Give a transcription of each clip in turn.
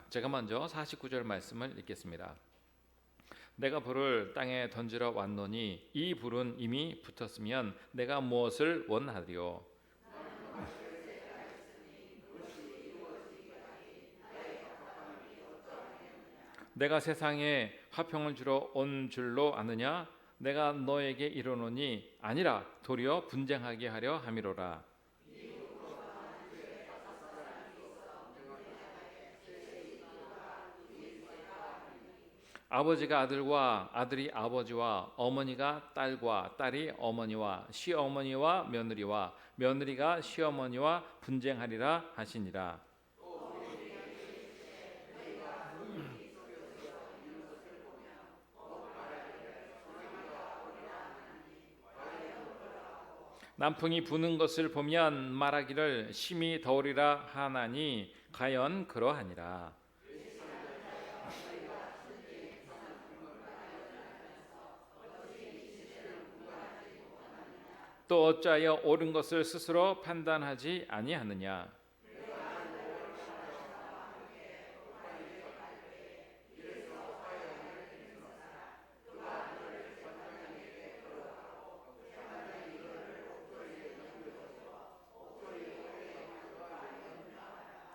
하겠습니다. 제가 먼저 49절 말씀을 읽겠습니다. 내가 불을 땅에 던지러 왔노니 이 불은 이미 붙었으면 내가 무엇을 원하리요. 내가 세상에 화평을 주러 온 줄로 아느냐? 내가 너에게 이르노니 아니라 도리어 분쟁하게 하려 함이로라. 아버지가 아들과 아들이 아버지와 어머니가 딸과 딸이 어머니와 시어머니와 며느리와 며느리가 시어머니와 분쟁하리라 하시니라. 남풍이 부는 것을 보면 말하기를 심히 더우리라 하나니 과연 그러하니라. 또 어찌하여 옳은 것을 스스로 판단하지 아니하느냐.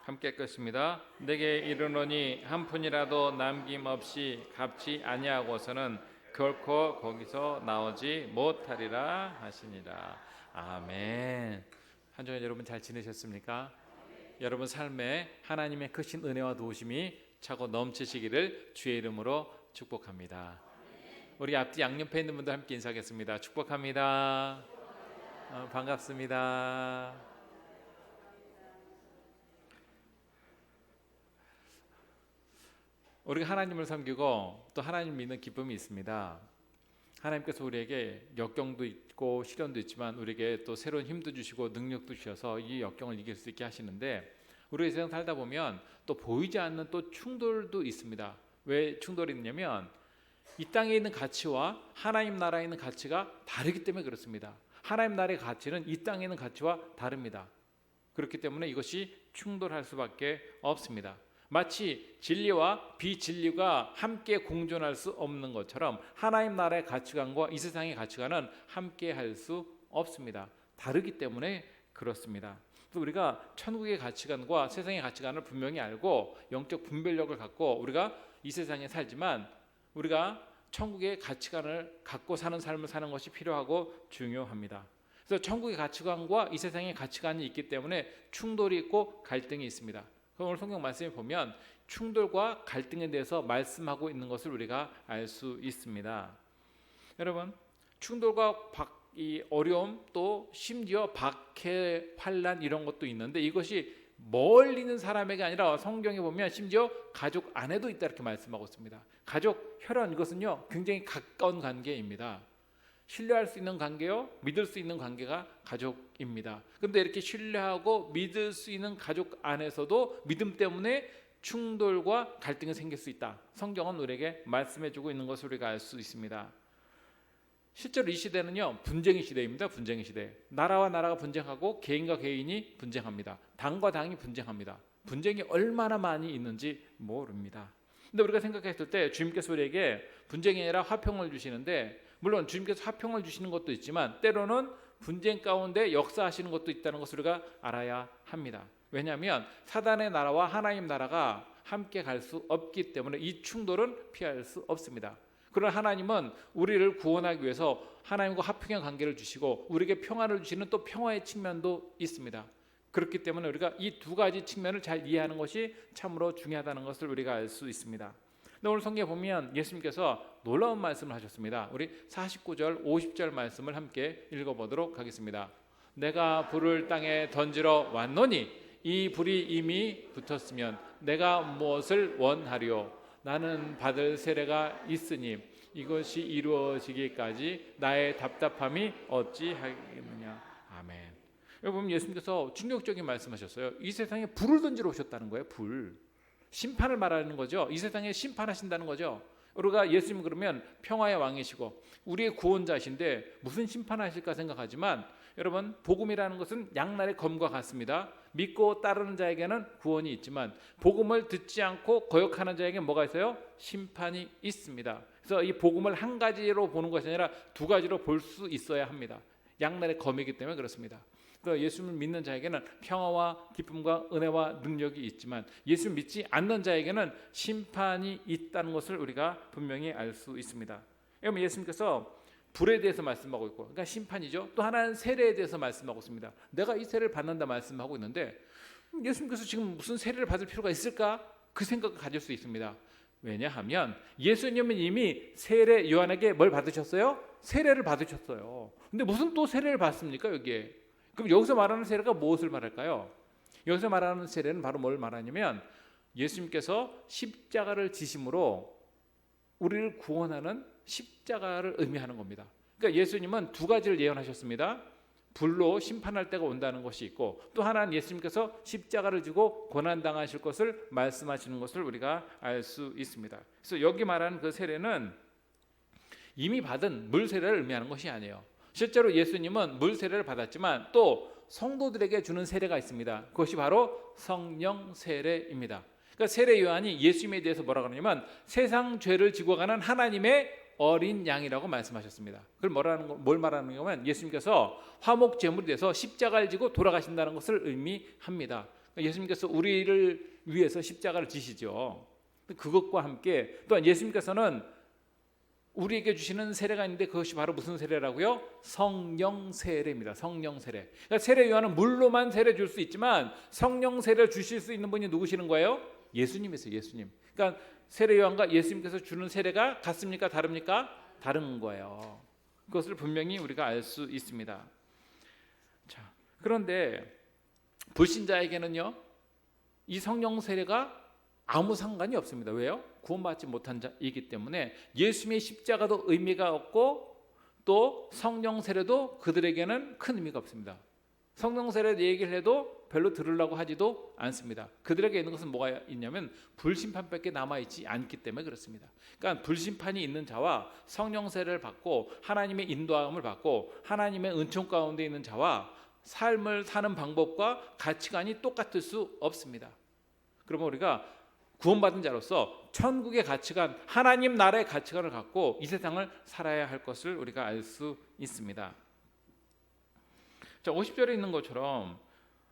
함께 읽겠습니다. 내게 이르노니 한 푼이라도 남김없이 갚지 아니하고서는 결코 거기서 나오지 못하리라 하시니라. 아멘. 한 주간 여러분 잘 지내셨습니까? 여러분 삶에 하나님의 크신 은혜와 도우심이 차고 넘치시기를 주의 이름으로 축복합니다. 우리 앞뒤 양옆에 있는 분들 함께 인사하겠습니다. 축복합니다. 반갑습니다. 우리가 하나님을 섬기고 또 하나님 믿는 기쁨이 있습니다. 하나님께서 우리에게 역경도 있고 시련도 있지만 우리에게 또 새로운 힘도 주시고 능력도 주셔서 이 역경을 이길 수 있게 하시는데, 우리 세상 살다 보면 또 보이지 않는 또 충돌도 있습니다. 왜 충돌이 있냐면 이 땅에 있는 가치와 하나님 나라에 있는 가치가 다르기 때문에 그렇습니다. 하나님 나라의 가치는 이 땅에 있는 가치와 다릅니다. 그렇기 때문에 이것이 충돌할 수밖에 없습니다. 마치 진리와 비진리가 함께 공존할 수 없는 것처럼 하나님 나라의 가치관과 이 세상의 가치관은 함께 할 수 없습니다. 다르기 때문에 그렇습니다. 또 우리가 천국의 가치관과 세상의 가치관을 분명히 알고 영적 분별력을 갖고 우리가 이 세상에 살지만 우리가 천국의 가치관을 갖고 사는 삶을 사는 것이 필요하고 중요합니다. 그래서 천국의 가치관과 이 세상의 가치관이 있기 때문에 충돌이 있고 갈등이 있습니다. 오늘 성경 말씀에 보면 충돌과 갈등에 대해서 말씀하고 있는 것을 우리가 알 수 있습니다. 여러분, 충돌과 이 어려움 또 심지어 박해, 환난 이런 것도 있는데 이것이 멀리 있는 사람에게 아니라 성경에 보면 심지어 가족 안에도 있다 이렇게 말씀하고 있습니다. 가족, 혈연 이것은요 굉장히 가까운 관계입니다. 신뢰할 수 있는 관계요, 믿을 수 있는 관계가 가족입니다. 그런데 이렇게 신뢰하고 믿을 수 있는 가족 안에서도 믿음 때문에 충돌과 갈등이 생길 수 있다. 성경은 우리에게 말씀해주고 있는 것을 우리가 알 수 있습니다. 실제로 이 시대는요 분쟁의 시대입니다. 분쟁의 시대. 나라와 나라가 분쟁하고 개인과 개인이 분쟁합니다. 당과 당이 분쟁합니다. 분쟁이 얼마나 많이 있는지 모릅니다. 근데 우리가 생각했을 때 주님께서 우리에게 분쟁이 아니라 화평을 주시는데, 물론 주님께서 화평을 주시는 것도 있지만 때로는 분쟁 가운데 역사하시는 것도 있다는 것을 우리가 알아야 합니다. 왜냐하면 사단의 나라와 하나님 나라가 함께 갈 수 없기 때문에 이 충돌은 피할 수 없습니다. 그러나 하나님은 우리를 구원하기 위해서 하나님과 화평의 관계를 주시고 우리에게 평안을 주시는 또 평화의 측면도 있습니다. 그렇기 때문에 우리가 이 두 가지 측면을 잘 이해하는 것이 참으로 중요하다는 것을 우리가 알 수 있습니다. 근데 오늘 성경에 보면 예수님께서 놀라운 말씀을 하셨습니다. 우리 49절 50절 말씀을 함께 읽어보도록 하겠습니다. 내가 불을 땅에 던지러 왔노니 이 불이 이미 붙었으면 내가 무엇을 원하리요. 나는 받을 세례가 있으니 이것이 이루어지기까지 나의 답답함이 어찌하겠느냐. 아멘. 여러분, 예수님께서 충격적인 말씀하셨어요. 이 세상에 불을 던지러 오셨다는 거예요. 불. 심판을 말하는 거죠. 이 세상에 심판하신다는 거죠. 우리가 예수님 그러면 평화의 왕이시고 우리의 구원자신데 무슨 심판하실까 생각하지만 여러분, 복음이라는 것은 양날의 검과 같습니다. 믿고 따르는 자에게는 구원이 있지만 복음을 듣지 않고 거역하는 자에게 뭐가 있어요? 심판이 있습니다. 그래서 이 복음을 한 가지로 보는 것이 아니라 두 가지로 볼 수 있어야 합니다. 양날의 검이기 때문에 그렇습니다. 예수를 믿는 자에게는 평화와 기쁨과 은혜와 능력이 있지만 예수 믿지 않는 자에게는 심판이 있다는 것을 우리가 분명히 알 수 있습니다. 여러분, 예수님께서 불에 대해서 말씀하고 있고, 그러니까 심판이죠. 또 하나는 세례에 대해서 말씀하고 있습니다. 내가 이 세례를 받는다 말씀하고 있는데 예수님께서 지금 무슨 세례를 받을 필요가 있을까? 그 생각을 가질 수 있습니다. 왜냐하면 예수님은 이미 세례 요한에게 뭘 받으셨어요? 세례를 받으셨어요. 근데 무슨 또 세례를 받습니까 여기에? 그럼 여기서 말하는 세례가 무엇을 말할까요? 여기서 말하는 세례는 바로 뭘 말하냐면 예수님께서 십자가를 지심으로 우리를 구원하는 십자가를 의미하는 겁니다. 그러니까 예수님은 두 가지를 예언하셨습니다. 불로 심판할 때가 온다는 것이 있고, 또 하나는 예수님께서 십자가를 지고 고난당하실 것을 말씀하시는 것을 우리가 알 수 있습니다. 그래서 여기 말하는 그 세례는 이미 받은 물 세례를 의미하는 것이 아니에요. 실제로 예수님은 물 세례를 받았지만 또 성도들에게 주는 세례가 있습니다. 그것이 바로 성령 세례입니다. 그러니까 세례 요한이 예수님에 대해서 뭐라고 하냐면 세상 죄를 지고 가는 하나님의 어린 양이라고 말씀하셨습니다. 그걸 뭘 말하는 거냐면 예수님께서 화목 제물이 돼서 십자가를 지고 돌아가신다는 것을 의미합니다. 그러니까 예수님께서 우리를 위해서 십자가를 지시죠. 그것과 함께 또한 예수님께서는 우리에게 주시는 세례가 있는데 그것이 바로 무슨 세례라고요? 성령 세례입니다. 성령 세례. 그러니까 세례 요한은 물로만 세례 줄 수 있지만 성령 세례를 주실 수 있는 분이 누구시는 거예요? 예수님이세요. 예수님. 그러니까 세례 요한과 예수님께서 주는 세례가 같습니까? 다릅니까? 다른 거예요. 그것을 분명히 우리가 알 수 있습니다. 자, 그런데 불신자에게는요, 이 성령 세례가 아무 상관이 없습니다. 왜요? 구원받지 못한 자이기 때문에 예수님의 십자가도 의미가 없고 또 성령 세례도 그들에게는 큰 의미가 없습니다. 성령 세례 얘기를 해도 별로 들으려고 하지도 않습니다. 그들에게 있는 것은 뭐가 있냐면 불심판밖에 남아있지 않기 때문에 그렇습니다. 그러니까 불심판이 있는 자와 성령 세례를 받고 하나님의 인도함을 받고 하나님의 은총 가운데 있는 자와 삶을 사는 방법과 가치관이 똑같을 수 없습니다. 그러면 우리가 구원받은 자로서 천국의 가치관, 하나님 나라의 가치관을 갖고 이 세상을 살아야 할 것을 우리가 알 수 있습니다. 자, 50절에 있는 것처럼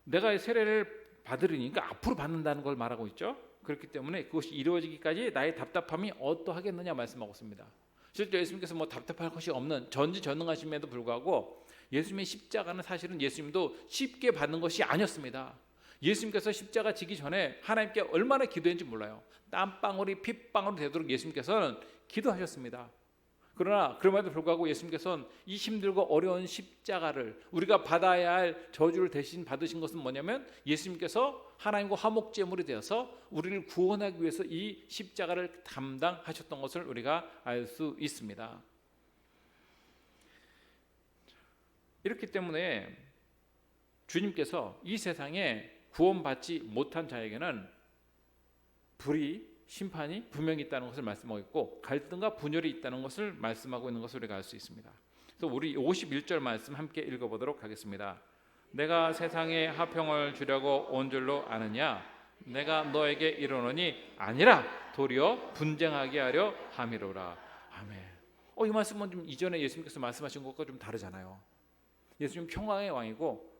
내가 세례를 받으리니까 앞으로 받는다는 걸 말하고 있죠. 그렇기 때문에 그것이 이루어지기까지 나의 답답함이 어떠하겠느냐 말씀하고 있습니다. 실제 예수님께서 뭐 답답할 것이 없는 전지전능하심에도 불구하고 예수님의 십자가는 사실은 예수님도 쉽게 받는 것이 아니었습니다. 예수님께서 십자가 지기 전에 하나님께 얼마나 기도했는지 몰라요. 땀방울이 핏방울이 되도록 예수님께서는 기도하셨습니다. 그러나 그럼에도 불구하고 예수님께서는 이 힘들고 어려운 십자가를 우리가 받아야 할 저주를 대신 받으신 것은 뭐냐면 예수님께서 하나님과 화목제물이 되어서 우리를 구원하기 위해서 이 십자가를 담당하셨던 것을 우리가 알 수 있습니다. 이렇기 때문에 주님께서 이 세상에 구원받지 못한 자에게는 불의, 심판이 분명히 있다는 것을 말씀하고 있고 갈등과 분열이 있다는 것을 말씀하고 있는 것을 우리가 알 수 있습니다. 그래서 우리 51절 말씀 함께 읽어보도록 하겠습니다. 내가 세상에 화평을 주려고 온 줄로 아느냐? 내가 너에게 이르노니 아니라 도리어 분쟁하게 하려 함이로라. 아멘. 이 말씀은 좀 이전에 예수님께서 말씀하신 것과 좀 다르잖아요. 예수님 평강의 왕이고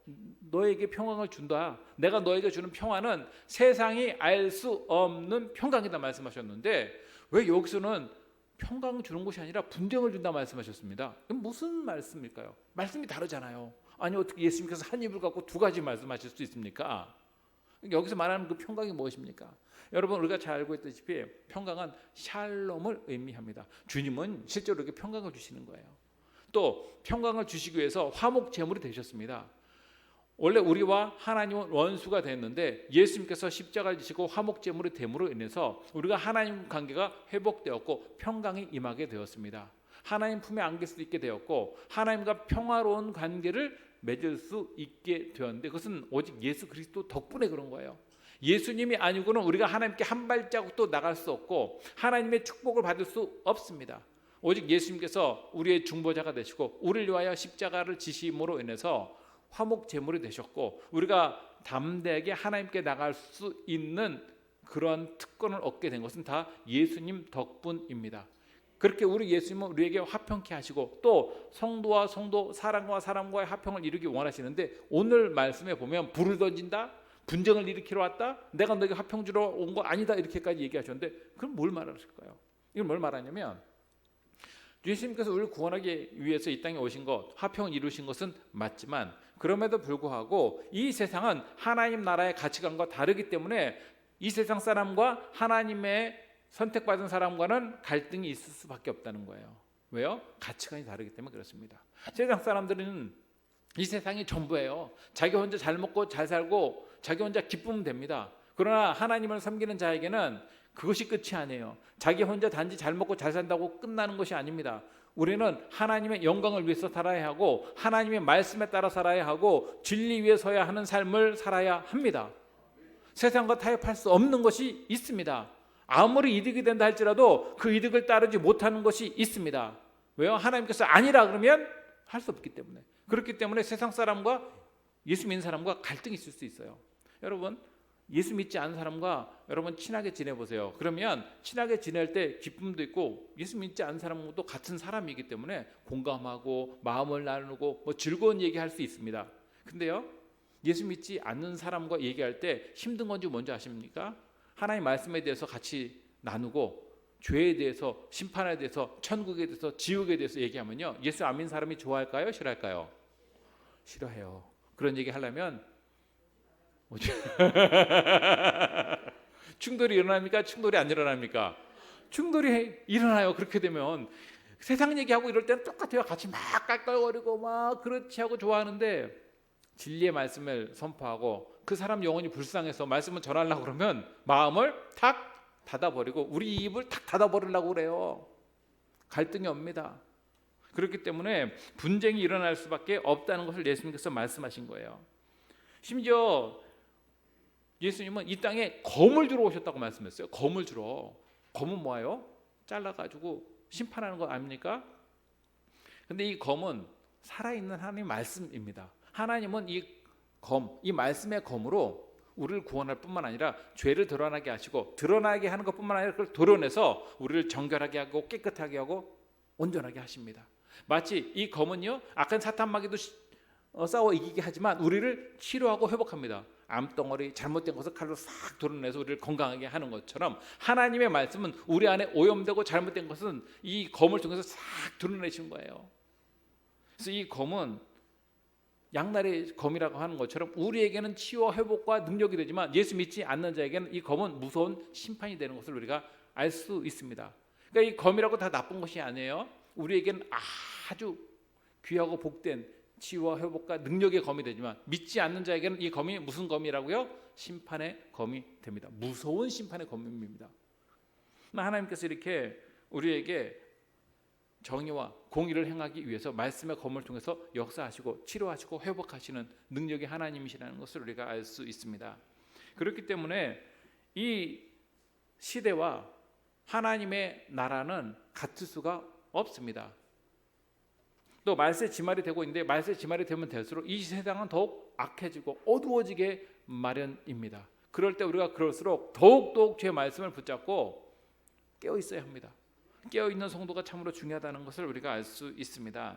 너에게 평강을 준다. 내가 너에게 주는 평화는 세상이 알 수 없는 평강이다 말씀하셨는데 왜 여기서는 평강을 주는 것이 아니라 분쟁을 준다 말씀하셨습니다. 이건 무슨 말씀일까요? 말씀이 다르잖아요. 아니 어떻게 예수님께서 한 입을 갖고 두 가지 말씀하실 수 있습니까? 여기서 말하는 그 평강이 무엇입니까? 여러분 우리가 잘 알고 있다시피 평강은 샬롬을 의미합니다. 주님은 실제로 이렇게 평강을 주시는 거예요. 또 평강을 주시기 위해서 화목 제물이 되셨습니다. 원래 우리와 하나님은 원수가 됐는데 예수님께서 십자가를 지시고 화목제물이 됨으로 인해서 우리가 하나님 관계가 회복되었고 평강이 임하게 되었습니다. 하나님 품에 안길 수 있게 되었고 하나님과 평화로운 관계를 맺을 수 있게 되었는데 그것은 오직 예수 그리스도 덕분에 그런 거예요. 예수님이 아니고는 우리가 하나님께 한 발자국도 나갈 수 없고 하나님의 축복을 받을 수 없습니다. 오직 예수님께서 우리의 중보자가 되시고 우리를 위하여 십자가를 지심으로 인해서 화목 제물이 되셨고 우리가 담대하게 하나님께 나갈 수 있는 그런 특권을 얻게 된 것은 다 예수님 덕분입니다. 그렇게 우리 예수님은 우리에게 화평케 하시고 또 성도와 성도, 사람과 사람과의 화평을 이루기 원하시는데 오늘 말씀에 보면 불을 던진다, 분쟁을 일으키러 왔다, 내가 너에게 화평 주러 온 거 아니다 이렇게까지 얘기하셨는데 그럼 뭘 말하실까요? 이건 뭘 말하냐면 예수님께서 우리를 구원하기 위해서 이 땅에 오신 것, 화평을 이루신 것은 맞지만 그럼에도 불구하고 이 세상은 하나님 나라의 가치관과 다르기 때문에 이 세상 사람과 하나님의 선택받은 사람과는 갈등이 있을 수밖에 없다는 거예요. 왜요? 가치관이 다르기 때문에 그렇습니다. 세상 사람들은 이 세상이 전부예요. 자기 혼자 잘 먹고 잘 살고 자기 혼자 기쁘면 됩니다. 그러나 하나님을 섬기는 자에게는 그것이 끝이 아니에요. 자기 혼자 단지 잘 먹고 잘 산다고 끝나는 것이 아닙니다. 우리는 하나님의 영광을 위해서 살아야 하고 하나님의 말씀에 따라 살아야 하고 진리 위에 서야 하는 삶을 살아야 합니다. 세상과 타협할 수 없는 것이 있습니다. 아무리 이득이 된다 할지라도 그 이득을 따르지 못하는 것이 있습니다. 왜요? 하나님께서 아니라 그러면 할 수 없기 때문에. 그렇기 때문에 세상 사람과 예수 믿는 사람과 갈등이 있을 수 있어요. 여러분 예수 믿지 않은 사람과 여러분 친하게 지내보세요. 그러면 친하게 지낼 때 기쁨도 있고 예수 믿지 않은 사람도 같은 사람이기 때문에 공감하고 마음을 나누고 뭐 즐거운 얘기할 수 있습니다. 근데요 예수 믿지 않는 사람과 얘기할 때 힘든 건지 뭔지 아십니까? 하나님 말씀에 대해서 같이 나누고 죄에 대해서, 심판에 대해서, 천국에 대해서, 지옥에 대해서 얘기하면요 예수 안 믿는 사람이 좋아할까요? 싫어할까요? 싫어해요. 그런 얘기 하려면 충돌이 일어납니까? 충돌이 안 일어납니까? 충돌이 일어나요. 그렇게 되면 세상 얘기하고 이럴 때는 똑같아요. 같이 막 깔깔거리고 막 그렇지 하고 좋아하는데 진리의 말씀을 선포하고 그 사람 영혼이 불쌍해서 말씀을 전하려고 그러면 마음을 탁 닫아버리고 우리 입을 탁 닫아버리려고 그래요. 갈등이 옵니다. 그렇기 때문에 분쟁이 일어날 수밖에 없다는 것을 예수님께서 말씀하신 거예요. 심지어 예수님은 이 땅에 검을 주러 오셨다고 말씀했어요. 검을 주러. 검은 뭐예요? 잘라가지고 심판하는 거 아닙니까? 근데 이 검은 살아있는 하나님의 말씀입니다. 하나님은 이 말씀의 검으로 우리를 구원할 뿐만 아니라 죄를 드러나게 하시고 드러나게 하는 것뿐만 아니라 그걸 도려내서 우리를 정결하게 하고 깨끗하게 하고 온전하게 하십니다. 마치 이 검은요 악한 사탄 마귀도 싸워 이기게 하지만 우리를 치료하고 회복합니다. 암덩어리 잘못된 것을 칼로 싹 도려내서 우리를 건강하게 하는 것처럼 하나님의 말씀은 우리 안에 오염되고 잘못된 것은 이 검을 통해서 싹 드러내신 거예요. 그래서 이 검은 양날의 검이라고 하는 것처럼 우리에게는 치유와 회복과 능력이 되지만 예수 믿지 않는 자에게는 이 검은 무서운 심판이 되는 것을 우리가 알 수 있습니다. 그러니까 이 검이라고 다 나쁜 것이 아니에요. 우리에게는 아주 귀하고 복된 치유와 회복과 능력의 검이 되지만 믿지 않는 자에게는 이 검이 무슨 검이라고요? 심판의 검이 됩니다. 무서운 심판의 검입니다. 하나님께서 이렇게 우리에게 정의와 공의를 행하기 위해서 말씀의 검을 통해서 역사하시고 치료하시고 회복하시는 능력의 하나님이시라는 것을 우리가 알 수 있습니다. 그렇기 때문에 이 시대와 하나님의 나라는 같을 수가 없습니다. 또 말세 지말이 되고 있는데 말세 지말이 되면 될수록 이 세상은 더욱 악해지고 어두워지게 마련입니다. 그럴 때 우리가 그럴수록 더욱 주의 말씀을 붙잡고 깨어 있어야 합니다. 깨어 있는 성도가 참으로 중요하다는 것을 우리가 알 수 있습니다.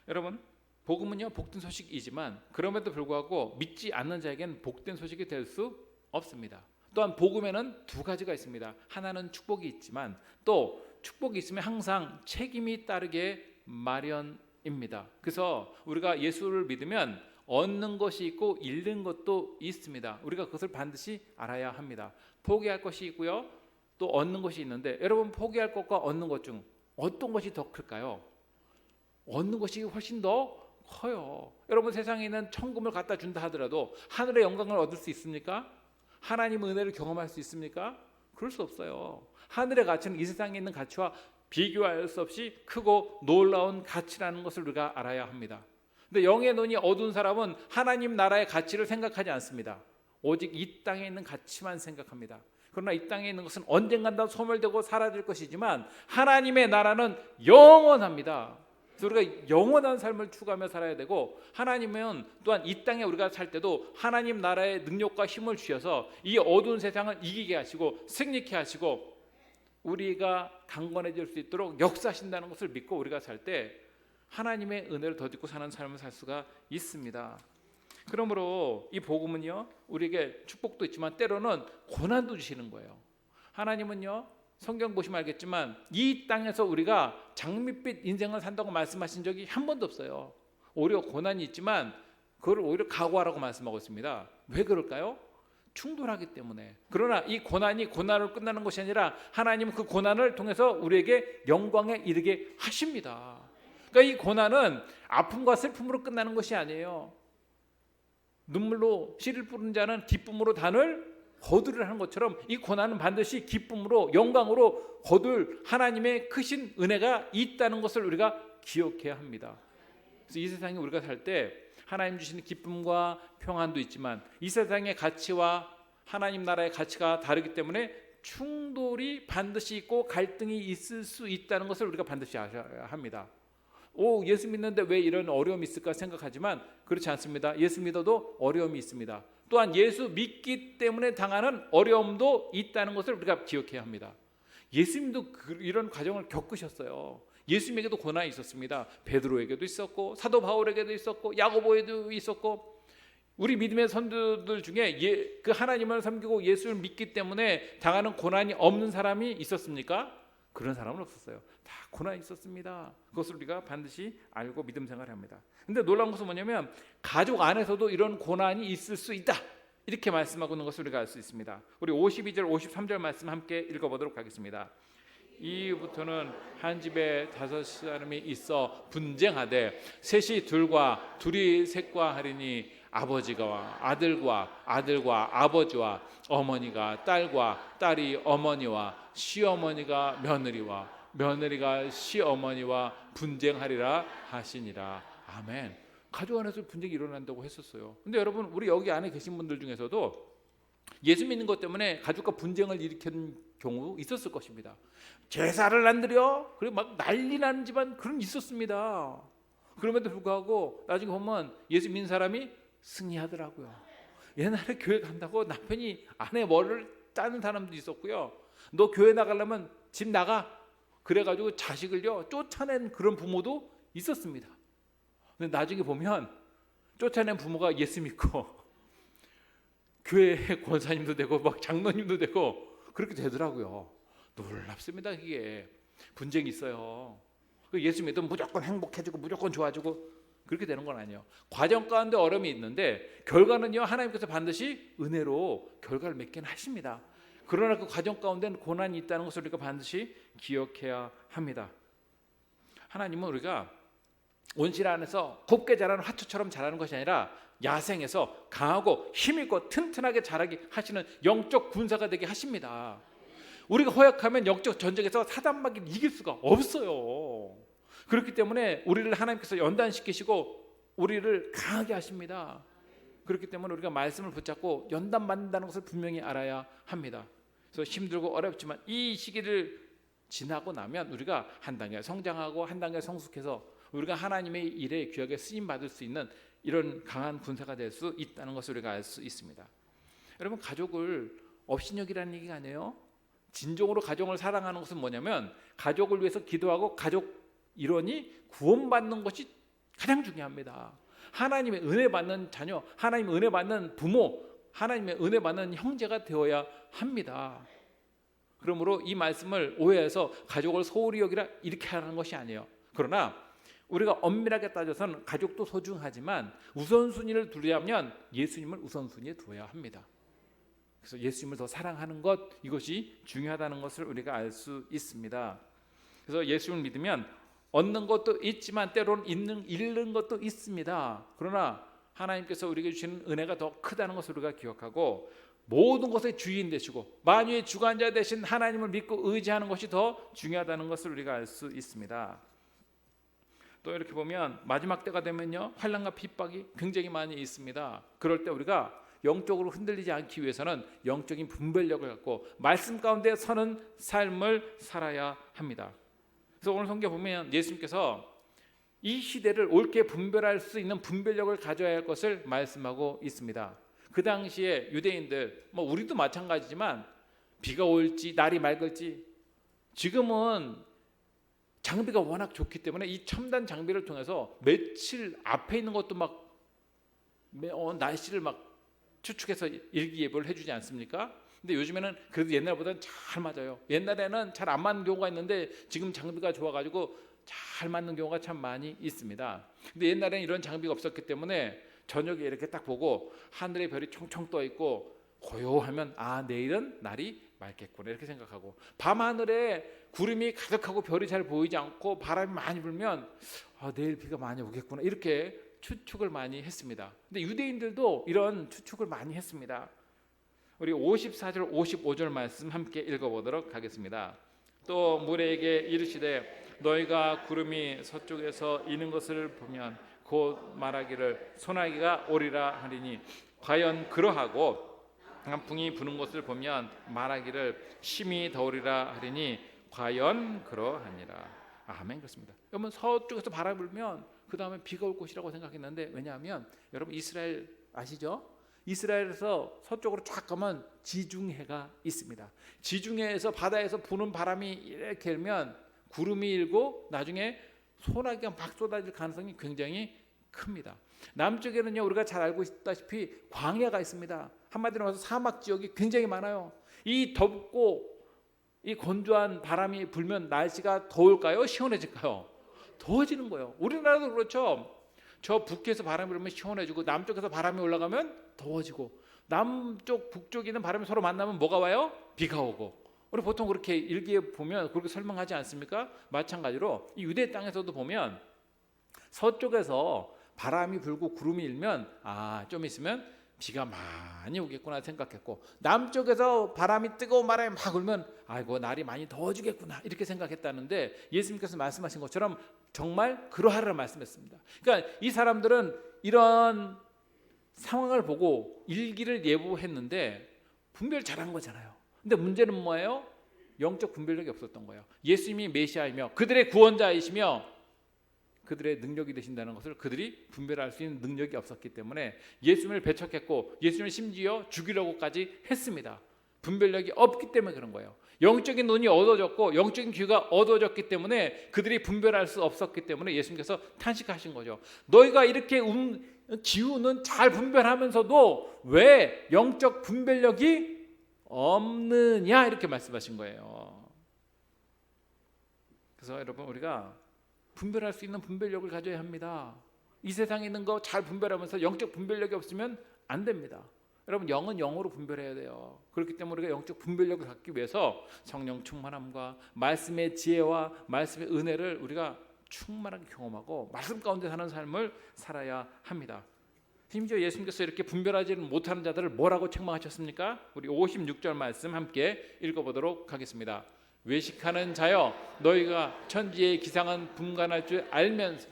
여러분, 복음은요 복된 소식이지만 그럼에도 불구하고 믿지 않는 자에게는 복된 소식이 될 수 없습니다. 또한 복음에는 두 가지가 있습니다. 하나는 축복이 있지만 또 축복이 있으면 항상 책임이 따르게 마련입니다. 그래서 우리가 예수를 믿으면 얻는 것이 있고 잃는 것도 있습니다. 우리가 그것을 반드시 알아야 합니다. 포기할 것이 있고요. 또 얻는 것이 있는데 여러분 포기할 것과 얻는 것 중 어떤 것이 더 클까요? 얻는 것이 훨씬 더 커요. 여러분 세상에 있는 천금을 갖다 준다 하더라도 하늘의 영광을 얻을 수 있습니까? 하나님의 은혜를 경험할 수 있습니까? 그럴 수 없어요. 하늘의 가치는 이 세상에 있는 가치와 비교할 수 없이 크고 놀라운 가치라는 것을 우리가 알아야 합니다. 근데 영의 눈이 어두운 사람은 하나님 나라의 가치를 생각하지 않습니다. 오직 이 땅에 있는 가치만 생각합니다. 그러나 이 땅에 있는 것은 언젠간 다 소멸되고 사라질 것이지만 하나님의 나라는 영원합니다. 그래서 우리가 영원한 삶을 추구하며 살아야 되고, 하나님은 또한 이 땅에 우리가 살 때도 하나님 나라의 능력과 힘을 주셔서 이 어두운 세상을 이기게 하시고 승리케 하시고 우리가 강건해질 수 있도록 역사하신다는 것을 믿고 우리가 살 때 하나님의 은혜를 덧입고 사는 삶을 살 수가 있습니다. 그러므로 이 복음은요, 우리에게 축복도 있지만 때로는 고난도 주시는 거예요. 하나님은요, 성경 보시면 알겠지만 이 땅에서 우리가 장밋빛 인생을 산다고 말씀하신 적이 한 번도 없어요. 오히려 고난이 있지만 그걸 오히려 각오하라고 말씀하고 있습니다. 왜 그럴까요? 충돌하기 때문에. 그러나 이 고난이 고난으로 끝나는 것이 아니라 하나님은 그 고난을 통해서 우리에게 영광에 이르게 하십니다. 그러니까 이 고난은 아픔과 슬픔으로 끝나는 것이 아니에요. 눈물로 씨를 뿌리는 자는 기쁨으로 단을 거두리라 하는 것처럼 이 고난은 반드시 기쁨으로 영광으로 거둘 하나님의 크신 은혜가 있다는 것을 우리가 기억해야 합니다. 그래서 이 세상에 우리가 살 때 하나님 주시는 기쁨과 평안도 있지만 이 세상의 가치와 하나님 나라의 가치가 다르기 때문에 충돌이 반드시 있고 갈등이 있을 수 있다는 것을 우리가 반드시 아셔야 합니다. 예수 믿는데 왜 이런 어려움이 있을까 생각하지만 그렇지 않습니다. 예수 믿어도 어려움이 있습니다. 또한 예수 믿기 때문에 당하는 어려움도 있다는 것을 우리가 기억해야 합니다. 예수님도 이런 과정을 겪으셨어요. 예수님에게도 고난이 있었습니다. 베드로에게도 있었고 사도 바울에게도 있었고 야고보에도 있었고, 우리 믿음의 선두들 중에 그 하나님을 섬기고 예수를 믿기 때문에 당하는 고난이 없는 사람이 있었습니까? 그런 사람은 없었어요. 다 고난이 있었습니다. 그것을 우리가 반드시 알고 믿음 생활을 합니다. 근데 놀라운 것은 뭐냐면 가족 안에서도 이런 고난이 있을 수 있다, 이렇게 말씀하고 있는 것을 우리가 알 수 있습니다. 우리 52절 53절 말씀 함께 읽어보도록 하겠습니다. 이후부터는 한 집에 5사람이 있어 분쟁하되 셋이 둘과 둘이 셋과 하리니 아버지가 아들과 아버지와 어머니가 딸과 딸이 어머니와 시어머니가 며느리와 며느리가 시어머니와 분쟁하리라 하시니라. 아멘. 가족 안에서 분쟁이 일어난다고 했었어요. 근데 여러분, 우리 여기 안에 계신 분들 중에서도 예수 믿는 것 때문에 가족과 분쟁을 일으킨 경우 있었을 것입니다. 제사를 안 드려? 그리고 막 난리 나는 집안 그런 있었습니다. 그럼에도 불구하고 나중에 보면 예수 믿는 사람이 승리하더라고요. 옛날에 교회 간다고 남편이 아내 머리를 따는 사람도 있었고요. 너 교회 나가려면 집 나가, 그래가지고 자식을요 쫓아낸 그런 부모도 있었습니다. 근데 나중에 보면 쫓아낸 부모가 예수 믿고 교회 권사님도 되고 막 장로님도 되고 그렇게 되더라고요. 놀랍습니다. 그게 분쟁이 있어요. 예수 믿으면 무조건 행복해지고 무조건 좋아지고 그렇게 되는 건 아니에요. 과정 가운데 어려움이 있는데 결과는요, 하나님께서 반드시 은혜로 결과를 맺긴 하십니다. 그러나 그 과정 가운데는 고난이 있다는 것을 우리가 반드시 기억해야 합니다. 하나님은 우리가 온실 안에서 곱게 자라는 화초처럼 자라는 것이 아니라 야생에서 강하고 힘있고 튼튼하게 자라게 하시는 영적 군사가 되게 하십니다. 우리가 허약하면 영적 전쟁에서 사단마귀를 이길 수가 없어요. 그렇기 때문에 우리를 하나님께서 연단시키시고 우리를 강하게 하십니다. 그렇기 때문에 우리가 말씀을 붙잡고 연단받는다는 것을 분명히 알아야 합니다. 그래서 힘들고 어렵지만 이 시기를 지나고 나면 우리가 한 단계 성장하고 한 단계 성숙해서 우리가 하나님의 일에 귀하게 쓰임받을 수 있는 이런 강한 군사가 될 수 있다는 것을 우리가 알 수 있습니다. 여러분, 가족을 업신여기라는 얘기가 아니에요. 진정으로 가족을 사랑하는 것은 뭐냐면 가족을 위해서 기도하고 가족 일원이 구원받는 것이 가장 중요합니다. 하나님의 은혜 받는 자녀, 하나님의 은혜 받는 부모, 하나님의 은혜 받는 형제가 되어야 합니다. 그러므로 이 말씀을 오해해서 가족을 소홀히 여기라 이렇게 하는 것이 아니에요. 그러나 우리가 엄밀하게 따져서는 가족도 소중하지만 우선순위를 두려면 예수님을 우선순위에 두어야 합니다. 그래서 예수님을 더 사랑하는 것, 이것이 중요하다는 것을 우리가 알 수 있습니다. 그래서 예수님을 믿으면 얻는 것도 있지만 때로는 잃는 것도 있습니다. 그러나 하나님께서 우리에게 주시는 은혜가 더 크다는 것을 우리가 기억하고 모든 것의 주인 되시고 만유의 주관자 되신 하나님을 믿고 의지하는 것이 더 중요하다는 것을 우리가 알 수 있습니다. 또 이렇게 보면 마지막 때가 되면요, 환난과 핍박이 굉장히 많이 있습니다. 그럴 때 우리가 영적으로 흔들리지 않기 위해서는 영적인 분별력을 갖고 말씀 가운데 서는 삶을 살아야 합니다. 그래서 오늘 성경 보면 예수님께서 이 시대를 옳게 분별할 수 있는 분별력을 가져야 할 것을 말씀하고 있습니다. 그 당시에 유대인들, 우리도 마찬가지지만 비가 올지 날이 맑을지, 지금은 장비가 워낙 좋기 때문에 이 첨단 장비를 통해서 며칠 앞에 있는 것도 날씨를 추측해서 일기예보를 해주지 않습니까? 근데 요즘에는 그래도 옛날보다는 잘 맞아요. 옛날에는 잘 안 맞는 경우가 있는데 지금 장비가 좋아가지고 잘 맞는 경우가 참 많이 있습니다. 근데 옛날에는 이런 장비가 없었기 때문에 저녁에 이렇게 딱 보고 하늘에 별이 총총 떠 있고 고요하면 내일은 날이 맑겠구나 이렇게 생각하고, 밤하늘에 구름이 가득하고 별이 잘 보이지 않고 바람이 많이 불면 내일 비가 많이 오겠구나 이렇게 추측을 많이 했습니다. 근데 유대인들도 이런 추측을 많이 했습니다. 우리 54절 55절 말씀 함께 읽어보도록 하겠습니다. 또 무리에게 이르시되 너희가 구름이 서쪽에서 이는 것을 보면 곧 말하기를 소나기가 오리라 하리니 과연 그러하고寒풍이 부는 것을 보면 말하기를 심히 더우리라 하리니 과연 그러하니라. 아멘. 그렇습니다. 여러분, 서쪽에서 바람이 불면 그 다음에 비가 올 것이라고 생각했는데, 왜냐하면 여러분 이스라엘 아시죠? 이스라엘에서 서쪽으로 쫙 가면 지중해가 있습니다. 지중해에서 바다에서 부는 바람이 이렇게 일면 구름이 일고 나중에 소나기가 막 쏟아질 가능성이 굉장히 큽니다. 남쪽에는요, 우리가 잘 알고 있다시피 광야가 있습니다. 한마디로 말해서 사막 지역이 굉장히 많아요. 이 덥고 이 건조한 바람이 불면 날씨가 더울까요? 시원해질까요? 더워지는 거예요. 우리나라도 그렇죠. 저 북에서 바람이 불면 시원해지고 남쪽에서 바람이 올라가면 더워지고, 남쪽 북쪽에 있는 바람이 서로 만나면 뭐가 와요? 비가 오고. 우리 보통 그렇게 일기에 보면 그렇게 설명하지 않습니까? 마찬가지로 이 유대 땅에서도 보면 서쪽에서 바람이 불고 구름이 일면 좀 있으면 비가 많이 오겠구나 생각했고, 남쪽에서 바람이 뜨거운 바람이 막 불면 아이고 날이 많이 더워지겠구나 이렇게 생각했다는데, 예수님께서 말씀하신 것처럼 정말 그러하리라 말씀했습니다. 그러니까 이 사람들은 이런 상황을 보고 일기를 예보했는데 분별 잘한 거잖아요. 근데 문제는 뭐예요? 영적 분별력이 없었던 거예요. 예수님이 메시아이며 그들의 구원자이시며 그들의 능력이 되신다는 것을 그들이 분별할 수 있는 능력이 없었기 때문에 예수님을 배척했고, 예수님을 심지어 죽이려고까지 했습니다. 분별력이 없기 때문에 그런 거예요. 영적인 눈이 어두워졌고 영적인 귀가 어두워졌기 때문에 그들이 분별할 수 없었기 때문에 예수님께서 탄식하신 거죠. 너희가 이렇게 기후는 잘 분별하면서도 왜 영적 분별력이 없느냐 이렇게 말씀하신 거예요. 그래서 여러분, 우리가 분별할 수 있는 분별력을 가져야 합니다. 이 세상에 있는 거 잘 분별하면서 영적 분별력이 없으면 안 됩니다. 여러분, 영은 영으로 분별해야 돼요. 그렇기 때문에 우리가 영적 분별력을 갖기 위해서 성령 충만함과 말씀의 지혜와 말씀의 은혜를 우리가 충만하게 경험하고 말씀 가운데 사는 삶을 살아야 합니다. 심지어 예수님께서 이렇게 분별하지 못하는 자들을 뭐라고 책망하셨습니까? 우리 56절 말씀 함께 읽어보도록 하겠습니다. 외식하는 자여, 너희가 천지의 기상은 분간할 줄 알면서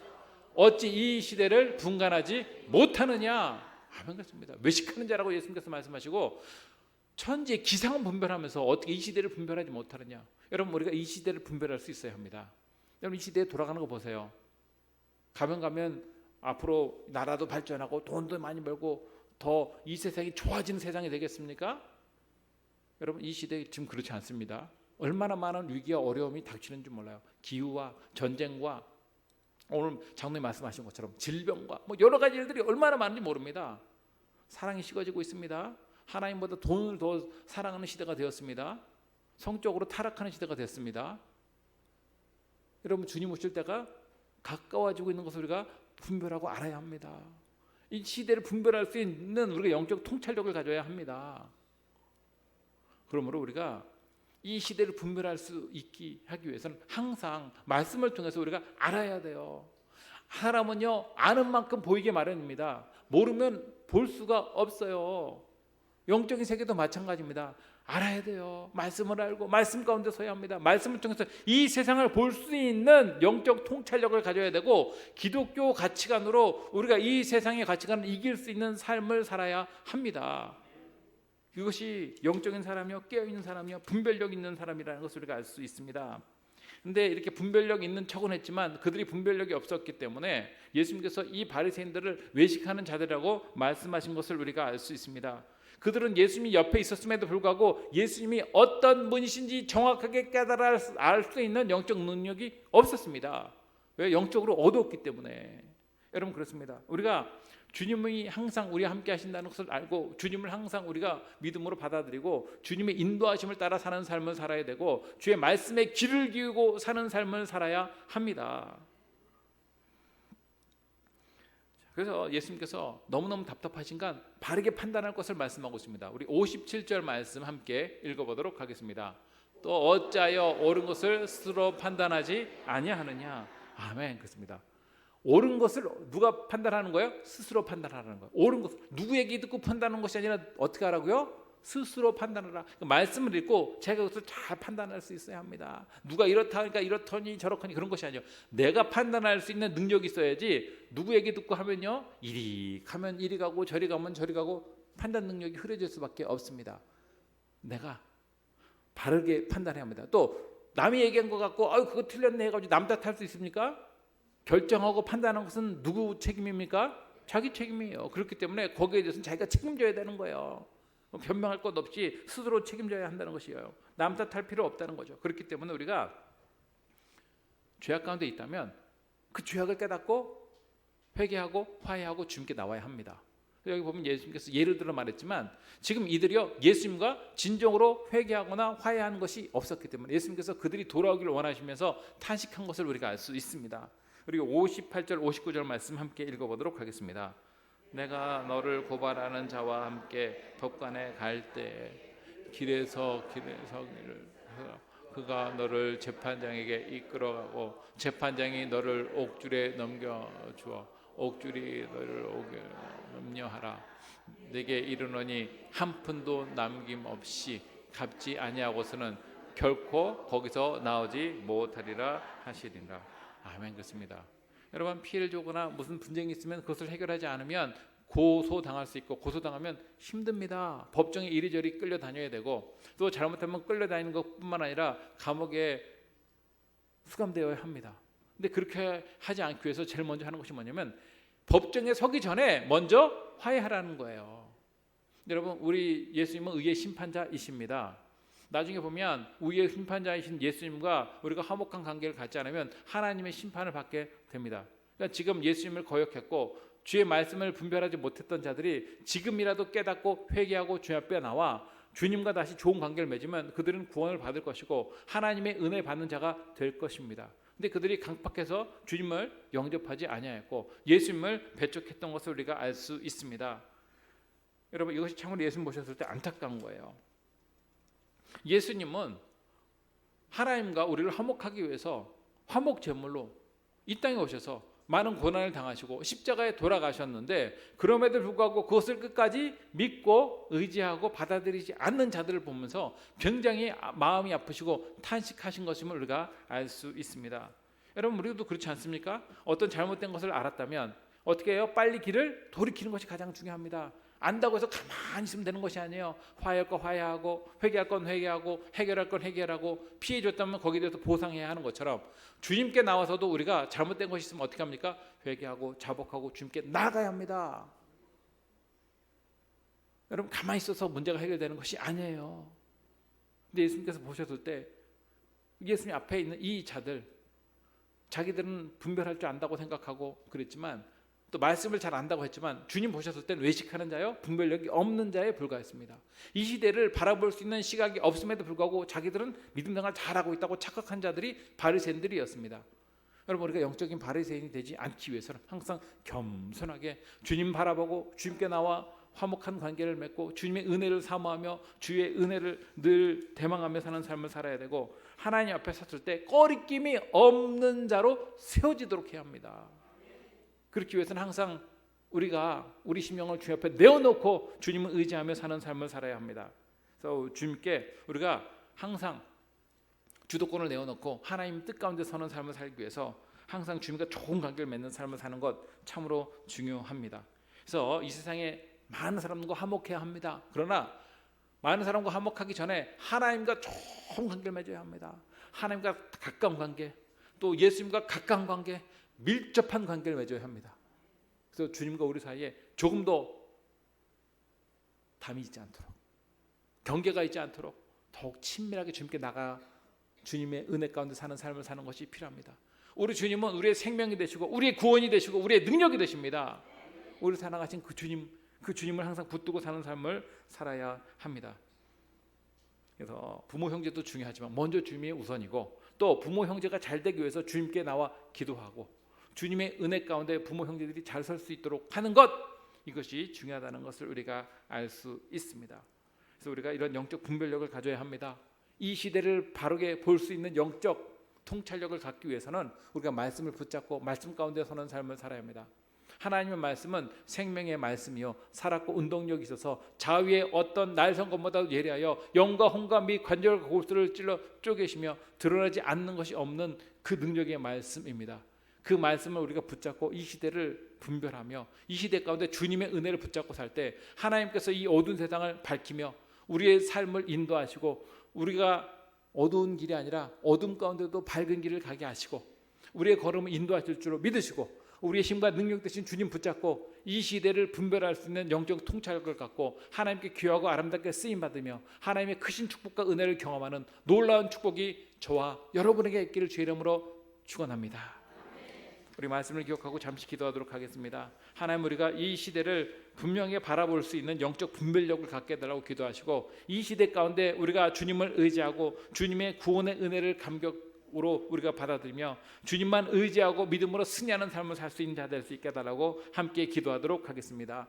어찌 이 시대를 분간하지 못하느냐. 아멘. 그렇습니다. 외식하는 자라고 예수님께서 말씀하시고 천지의 기상은 분별하면서 어떻게 이 시대를 분별하지 못하느냐. 여러분, 우리가 이 시대를 분별할 수 있어야 합니다. 여러분, 이 시대에 돌아가는 거 보세요. 가면 앞으로 나라도 발전하고 돈도 많이 벌고 더 이 세상이 좋아지는 세상이 되겠습니까? 여러분, 이 시대에 지금 그렇지 않습니다. 얼마나 많은 위기와 어려움이 닥치는 줄 몰라요. 기후와 전쟁과 오늘 장로님 말씀하신 것처럼 질병과 여러 가지 일들이 얼마나 많은지 모릅니다. 사랑이 식어지고 있습니다. 하나님보다 돈을 더 사랑하는 시대가 되었습니다. 성적으로 타락하는 시대가 됐습니다. 여러분, 주님 오실 때가 가까워지고 있는 것을 우리가 분별하고 알아야 합니다. 이 시대를 분별할 수 있는 우리가 영적 통찰력을 가져야 합니다. 그러므로 우리가 이 시대를 분별할 수 있게 하기 위해서는 항상 말씀을 통해서 우리가 알아야 돼요. 사람은요, 아는 만큼 보이게 마련입니다. 모르면 볼 수가 없어요. 영적인 세계도 마찬가지입니다. 알아야 돼요. 말씀을 알고 말씀 가운데 서야 합니다. 말씀을 통해서 이 세상을 볼 수 있는 영적 통찰력을 가져야 되고, 기독교 가치관으로 우리가 이 세상의 가치관을 이길 수 있는 삶을 살아야 합니다. 이것이 영적인 사람이요, 깨어있는 사람이요, 분별력 있는 사람이라는 것을 우리가 알 수 있습니다. 근데 이렇게 분별력 있는 척은 했지만 그들이 분별력이 없었기 때문에 예수님께서 이 바리새인들을 외식하는 자들이라고 말씀하신 것을 우리가 알 수 있습니다. 그들은 예수님이 옆에 있었음에도 불구하고 예수님이 어떤 분이신지 정확하게 깨달아 알 수 있는 영적 능력이 없었습니다. 왜? 영적으로 어두웠기 때문에. 여러분, 그렇습니다. 우리가 주님이 항상 우리와 함께 하신다는 것을 알고 주님을 항상 우리가 믿음으로 받아들이고 주님의 인도하심을 따라 사는 삶을 살아야 되고 주의 말씀에 귀를 기울이고 사는 삶을 살아야 합니다. 그래서 예수님께서 너무너무 답답하신가 바르게 판단할 것을 말씀하고 있습니다. 우리 57절 말씀 함께 읽어보도록 하겠습니다. 또 어찌하여 옳은 것을 스스로 판단하지 아니하느냐. 아멘. 그렇습니다. 옳은 것을 누가 판단하는 거예요? 스스로 판단하는 거예요. 옳은 것, 누구 얘기 듣고 판단하는 것이 아니라 어떻게 하라고요? 스스로 판단하라. 말씀을 읽고 제가 그것을 잘 판단할 수 있어야 합니다. 누가 이렇다 하니까 이렇더니 저렇더니 그런 것이 아니에요. 내가 판단할 수 있는 능력이 있어야지. 누구 얘기 듣고 하면요, 이리 가면 이리 가고 저리 가면 저리 가고 판단 능력이 흐려질 수밖에 없습니다. 내가 바르게 판단해야 합니다. 또 남이 얘기한 것 같고 그거 틀렸네 해가지고 남 탓할 수 있습니까? 결정하고 판단하는 것은 누구 책임입니까? 자기 책임이에요. 그렇기 때문에 거기에 대해서는 자기가 책임져야 되는 거예요. 변명할 것 없이 스스로 책임져야 한다는 것이에요. 남 탓할 필요 없다는 거죠. 그렇기 때문에 우리가 죄악 가운데 있다면 그 죄악을 깨닫고 회개하고 화해하고 주님께 나와야 합니다. 여기 보면 예수님께서 예를 들어 말했지만 지금 이들이요, 예수님과 진정으로 회개하거나 화해하는 것이 없었기 때문에 예수님께서 그들이 돌아오기를 원하시면서 탄식한 것을 우리가 알 수 있습니다. 그리고 58절 59절 말씀 함께 읽어보도록 하겠습니다. 내가 너를 고발하는 자와 함께 법관에 갈 때 길에서 그가 너를 재판장에게 이끌어가고 재판장이 너를 옥줄에 넘겨주어 옥줄이 너를 옥에 염려하라. 내게 이르노니 한 푼도 남김없이 갚지 아니하고서는 결코 거기서 나오지 못하리라 하시리라. 아멘. 그렇습니다. 여러분, 피해를 주거나 무슨 분쟁이 있으면 그것을 해결하지 않으면 고소당할 수 있고 고소당하면 힘듭니다. 법정에 이리저리 끌려다녀야 되고 또 잘못하면 끌려다니는 것뿐만 아니라 감옥에 수감되어야 합니다. 근데 그렇게 하지 않기 위해서 제일 먼저 하는 것이 뭐냐면 법정에 서기 전에 먼저 화해하라는 거예요. 여러분, 우리 예수님은 의의 심판자이십니다. 나중에 보면 의의 심판자이신 예수님과 우리가 화목한 관계를 갖지 않으면 하나님의 심판을 받게 됩니다. 그러니까 지금 예수님을 거역했고 주의 말씀을 분별하지 못했던 자들이 지금이라도 깨닫고 회개하고 주님 앞에 나와 주님과 다시 좋은 관계를 맺으면 그들은 구원을 받을 것이고 하나님의 은혜 받는 자가 될 것입니다. 근데 그들이 강팍해서 주님을 영접하지 아니하였고 예수님을 배척했던 것을 우리가 알 수 있습니다. 여러분, 이것이 참으로 예수님 보셨을 때 안타까운 거예요. 예수님은 하나님과 우리를 화목하기 위해서 화목 제물로 이 땅에 오셔서 많은 고난을 당하시고 십자가에 돌아가셨는데 그럼에도 불구하고 그것을 끝까지 믿고 의지하고 받아들이지 않는 자들을 보면서 굉장히 마음이 아프시고 탄식하신 것임을 우리가 알 수 있습니다. 여러분, 우리도 그렇지 않습니까? 어떤 잘못된 것을 알았다면 어떻게 해요? 빨리 길을 돌이키는 것이 가장 중요합니다. 안다고 해서 가만히 있으면 되는 것이 아니에요. 화해할 건 화해하고 회개할 건 회개하고 해결할 건 해결하고 피해 줬다면 거기에 대해서 보상해야 하는 것처럼 주님께 나와서도 우리가 잘못된 것이 있으면 어떻게 합니까? 회개하고 자복하고 주님께 나아가야 합니다. 여러분, 가만히 있어서 문제가 해결되는 것이 아니에요. 근데 예수님께서 보셨을 때 예수님 앞에 있는 이 자들, 자기들은 분별할 줄 안다고 생각하고 그랬지만 또 말씀을 잘 안다고 했지만 주님 보셨을 땐 외식하는 자요, 분별력이 없는 자에 불과했습니다. 이 시대를 바라볼 수 있는 시각이 없음에도 불구하고 자기들은 믿음 생활 잘하고 있다고 착각한 자들이 바리새인들이었습니다. 여러분, 우리가 영적인 바리새인이 되지 않기 위해서는 항상 겸손하게 주님 바라보고 주님께 나와 화목한 관계를 맺고 주님의 은혜를 사모하며 주의 은혜를 늘 대망하며 사는 삶을 살아야 되고 하나님 앞에 섰을 때 꺼리낌이 없는 자로 세워지도록 해야 합니다. 그렇기 위해서는 항상 우리가 우리 심령을 주님 앞에 내어놓고 주님을 의지하며 사는 삶을 살아야 합니다. 그래서 주님께 우리가 항상 주도권을 내어놓고 하나님 뜻 가운데 서는 삶을 살기 위해서 항상 주님과 좋은 관계를 맺는 삶을 사는 것 참으로 중요합니다. 그래서 이 세상에 많은 사람과 화목해야 합니다. 그러나 많은 사람과 화목하기 전에 하나님과 좋은 관계를 맺어야 합니다. 하나님과 가까운 관계, 또 예수님과 가까운 관계, 밀접한 관계를 맺어야 합니다. 그래서 주님과 우리 사이에 조금도 담이 있지 않도록, 경계가 있지 않도록 더욱 친밀하게 주님께 나가 주님의 은혜 가운데 사는 삶을 사는 것이 필요합니다. 우리 주님은 우리의 생명이 되시고 우리의 구원이 되시고 우리의 능력이 되십니다. 우리 사랑하신 그 주님을 항상 붙들고 사는 삶을 살아야 합니다. 그래서 부모 형제도 중요하지만 먼저 주님이 우선이고, 또 부모 형제가 잘 되기 위해서 주님께 나와 기도하고 주님의 은혜 가운데 부모 형제들이 잘 설 수 있도록 하는 것, 이것이 중요하다는 것을 우리가 알 수 있습니다. 그래서 우리가 이런 영적 분별력을 가져야 합니다. 이 시대를 바르게 볼 수 있는 영적 통찰력을 갖기 위해서는 우리가 말씀을 붙잡고 말씀 가운데 서는 삶을 살아야 합니다. 하나님의 말씀은 생명의 말씀이요 살았고 운동력이 있어서 자위의 어떤 날선 것보다 예리하여 영과 혼과 및 관절과 골수를 찔러 쪼개시며 드러나지 않는 것이 없는 그 능력의 말씀입니다. 그 말씀을 우리가 붙잡고 이 시대를 분별하며 이 시대 가운데 주님의 은혜를 붙잡고 살 때 하나님께서 이 어두운 세상을 밝히며 우리의 삶을 인도하시고 우리가 어두운 길이 아니라 어둠 가운데도 밝은 길을 가게 하시고 우리의 걸음을 인도하실 줄로 믿으시고 우리의 힘과 능력 되신 주님 붙잡고 이 시대를 분별할 수 있는 영적 통찰력을 갖고 하나님께 귀하고 아름답게 쓰임받으며 하나님의 크신 축복과 은혜를 경험하는 놀라운 축복이 저와 여러분에게 있기를 주의 이름으로 축원합니다. 우리 말씀을 기억하고 잠시 기도하도록 하겠습니다. 하나님, 우리가 이 시대를 분명히 바라볼 수 있는 영적 분별력을 갖게 해달라고 기도하시고 이 시대 가운데 우리가 주님을 의지하고 주님의 구원의 은혜를 감격으로 우리가 받아들이며 주님만 의지하고 믿음으로 승리하는 삶을 살 수 있는 자 될 수 있게 해달라고 함께 기도하도록 하겠습니다.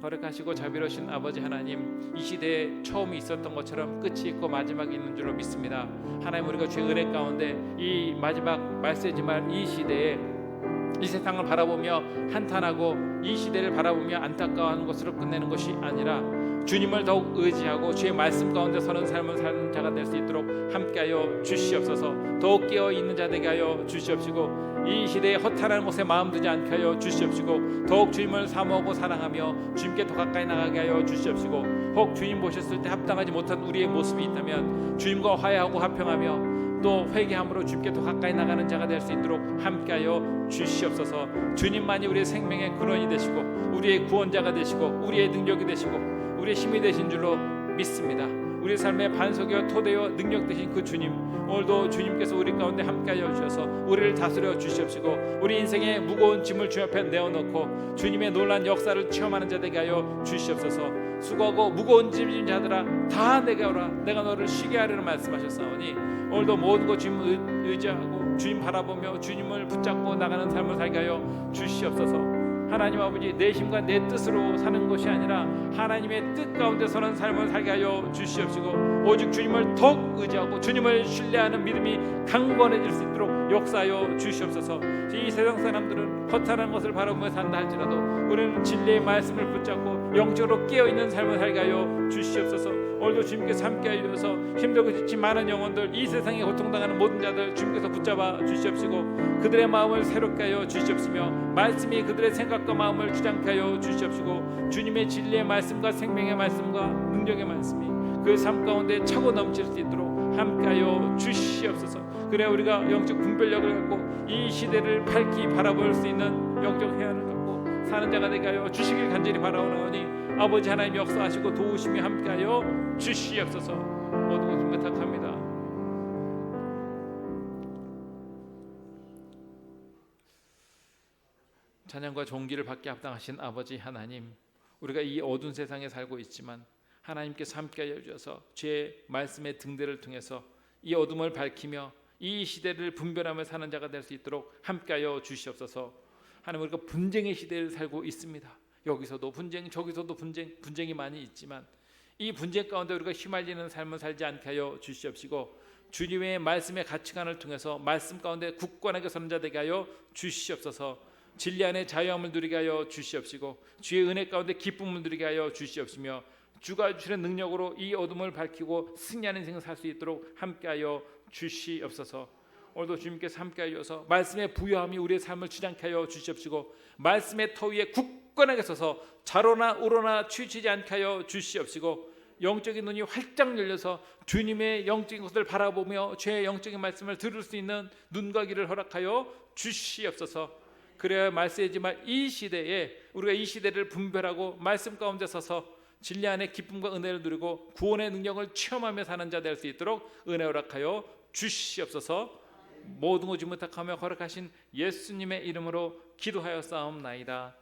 거룩하시고 자비로우신 아버지 하나님, 이 시대에 처음이 있었던 것처럼 끝이 있고 마지막이 있는 줄로 믿습니다. 하나님, 우리가 주의 은혜 가운데 이 마지막 말세지 말 이 시대에 이 세상을 바라보며 한탄하고 이 시대를 바라보며 안타까워하는 것으로 끝내는 것이 아니라 주님을 더욱 의지하고 주의 말씀 가운데 서는 삶을 사는 자가 될 수 있도록 함께하여 주시옵소서. 더욱 깨어있는 자 되게 하여 주시옵시고 이 시대에 허탄한 곳에 마음 두지 않게 하여 주시옵시고 더욱 주님을 사모하고 사랑하며 주님께 더 가까이 나가게 하여 주시옵시고 혹 주님 보셨을 때 합당하지 못한 우리의 모습이 있다면 주님과 화해하고 화평하며 또 회개함으로 주님께 더 가까이 나가는 자가 될 수 있도록 함께하여 주시옵소서. 주님만이 우리의 생명의 근원이 되시고 우리의 구원자가 되시고 우리의 능력이 되시고 우리의 힘이 되신 줄로 믿습니다. 우리 삶의 반석이요 토대요 능력 되신 그 주님, 오늘도 주님께서 우리 가운데 함께하여 주셔서 우리를 다스려 주시옵시고 우리 인생의 무거운 짐을 주 앞에 내어놓고 주님의 놀란 역사를 체험하는 자 되게 하여 주시옵소서. 수고하고 무거운 짐진 자들아 다 내게 오라, 내가 너를 쉬게 하리라 말씀하셨사오니 오늘도 모든 것 주님을 의지하고 주님 바라보며 주님을 붙잡고 나가는 삶을 살게 하여 주시옵소서. 하나님 아버지, 내 힘과 내 뜻으로 사는 것이 아니라 하나님의 뜻 가운데 서는 삶을 살게 하여 주시옵시고 오직 주님을 더욱 의지하고 주님을 신뢰하는 믿음이 강건해질 수 있도록 역사하여 주시옵소서. 이 세상 사람들은 허탄한 것을 바라보며 산다 할지라도 우리는 진리의 말씀을 붙잡고 영적으로 깨어있는 삶을 살게 하여 주시옵소서. 오늘도 주님께서 함께하여 주셔서 힘들고 지친 많은 영혼들, 이 세상에 고통당하는 모든 자들 주님께서 붙잡아 주시옵시고 그들의 마음을 새롭게 하여 주시옵시며 말씀이 그들의 생각과 마음을 주장케 하여 주시옵시고 주님의 진리의 말씀과 생명의 말씀과 능력의 말씀이 그 삶 가운데 차고 넘칠 수 있도록 함께하여 주시옵소서. 그래 우리가 영적 분별력을 갖고 이 시대를 밝히 바라볼 수 있는 영적 해안을 갖고 사는 자가 되게 하여 주시길 간절히 바라오나니 아버지 하나님 역사하시고 도우심이 함께하여 주시옵소서. 모든 것을 부탁합니다. 찬양과 존귀를 받게 합당하신 아버지 하나님, 우리가 이 어두운 세상에 살고 있지만 하나님께서 함께하여 주셔서 주의 말씀의 등대를 통해서 이 어둠을 밝히며 이 시대를 분별하며 사는 자가 될 수 있도록 함께하여 주시옵소서. 하나님, 우리가 분쟁의 시대를 살고 있습니다. 여기서도 분쟁, 저기서도 분쟁이 많이 있지만 이 분쟁 가운데 우리가 휘말리는 삶을 살지 않게 하여 주시옵시고 주님의 말씀의 가치관을 통해서 말씀 가운데 굳건하게 서는 자 되게 하여 주시옵소서. 진리 안에 자유함을 누리게 하여 주시옵시고 주의 은혜 가운데 기쁨을 누리게 하여 주시옵시며 주가 주시는 능력으로 이 어둠을 밝히고 승리하는 인생을 살 수 있도록 함께하여 주시옵소서. 오늘도 주님께서 함께하여 주셔서 말씀의 부요함이 우리의 삶을 주장케 하여 주시옵시고 말씀의 터 위에 굳건하게 서서 좌로나 우로나 치우치지 않게 하여 주시옵시고 영적인 눈이 활짝 열려서 주님의 영적인 것을 바라보며 죄의 영적인 말씀을 들을 수 있는 눈과 귀를 허락하여 주시옵소서. 그래야 말세지만 이 시대에 우리가 이 시대를 분별하고 말씀 가운데 서서 진리 안에 기쁨과 은혜를 누리고 구원의 능력을 체험하며 사는 자 될 수 있도록 은혜 허락하여 주시옵소서. 모든 것을 부탁하며 허락하신 예수님의 이름으로 기도하여 싸움나이다.